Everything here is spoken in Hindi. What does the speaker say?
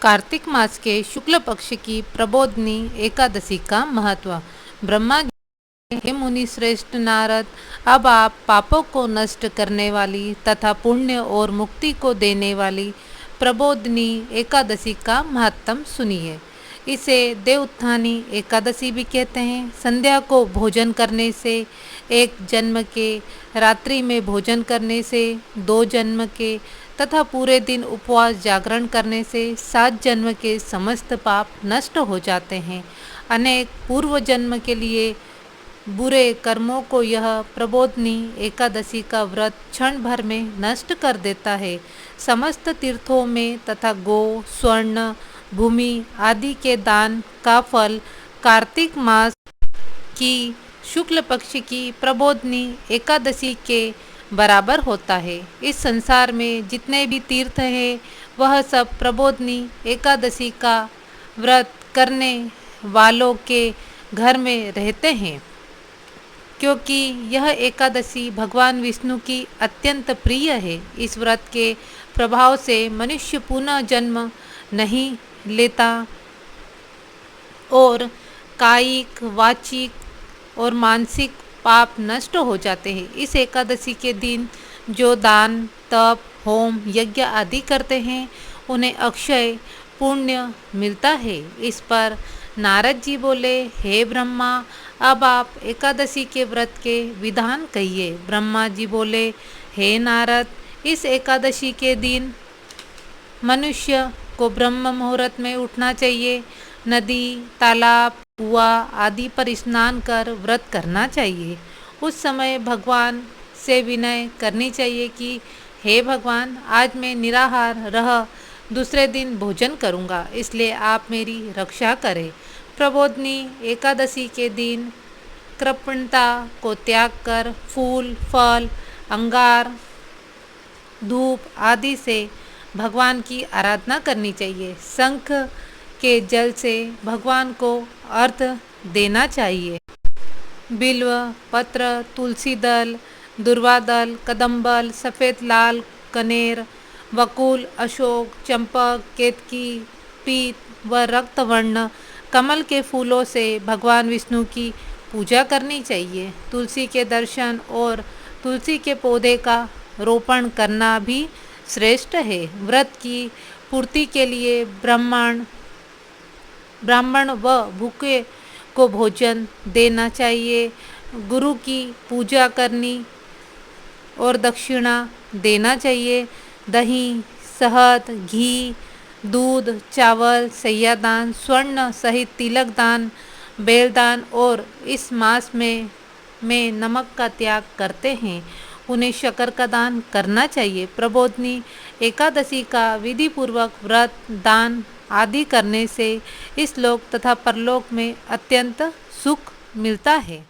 कार्तिक मास के शुक्ल पक्ष की प्रबोधनी एकादशी का महत्व। ब्रह्मा जी, हे मुनि श्रेष्ठ नारद, अब आप पापों को नष्ट करने वाली तथा पुण्य और मुक्ति को देने वाली प्रबोधनी एकादशी का महत्व सुनिए। इसे देवोत्थानी एकादशी भी कहते हैं। संध्या को भोजन करने से एक जन्म के, रात्रि में भोजन करने से 2 जन्म के तथा पूरे दिन उपवास जागरण करने से 7 जन्म के समस्त पाप नष्ट हो जाते हैं। अनेक पूर्व जन्म के लिए बुरे कर्मों को यह प्रबोधनी एकादशी का व्रत क्षण भर में नष्ट कर देता है। समस्त तीर्थों में तथा गो, स्वर्ण, भूमि आदि के दान का फल कार्तिक मास की शुक्ल पक्ष की प्रबोधनी एकादशी के बराबर होता है। इस संसार में जितने भी तीर्थ हैं वह सब प्रबोधनी एकादशी का व्रत करने वालों के घर में रहते हैं, क्योंकि यह एकादशी भगवान विष्णु की अत्यंत प्रिय है। इस व्रत के प्रभाव से मनुष्य पुनः जन्म नहीं लेता और कायिक, वाचिक और मानसिक पाप नष्ट हो जाते हैं। इस एकादशी के दिन जो दान, तप, होम, यज्ञ आदि करते हैं उन्हें अक्षय पुण्य मिलता है। इस पर नारद जी बोले, हे ब्रह्मा, अब आप एकादशी के व्रत के विधान कहिए। ब्रह्मा जी बोले, हे नारद, इस एकादशी के दिन मनुष्य को ब्रह्म मुहूर्त में उठना चाहिए। नदी, तालाब, कुआ आदि पर स्नान कर व्रत करना चाहिए। उस समय भगवान से विनय करनी चाहिए कि हे भगवान, आज मैं निराहार रह दूसरे दिन भोजन करूंगा, इसलिए आप मेरी रक्षा करें। प्रबोधनी एकादशी के दिन कृपणता को त्याग कर फूल, फल, अंगार, धूप आदि से भगवान की आराधना करनी चाहिए। शंख के जल से भगवान को अर्घ्य देना चाहिए। बिल्व पत्र, तुलसी दल, दुर्वा दल, कदम्बल, सफ़ेद लाल कनेर, वकुल, अशोक, चंपक, केतकी, पीत व रक्तवर्ण कमल के फूलों से भगवान विष्णु की पूजा करनी चाहिए। तुलसी के दर्शन और तुलसी के पौधे का रोपण करना भी श्रेष्ठ है। व्रत की पूर्ति के लिए ब्राह्मण व भूखे को भोजन देना चाहिए। गुरु की पूजा करनी और दक्षिणा देना चाहिए। दही, शहद, घी, दूध, चावल, सैयादान, स्वर्ण सहित तिलक दान, बेलदान और इस मास में नमक का त्याग करते हैं उन्हें शक्कर का दान करना चाहिए। प्रबोधनी एकादशी का विधि पूर्वक व्रत, दान आदि करने से इस लोक तथा परलोक में अत्यंत सुख मिलता है।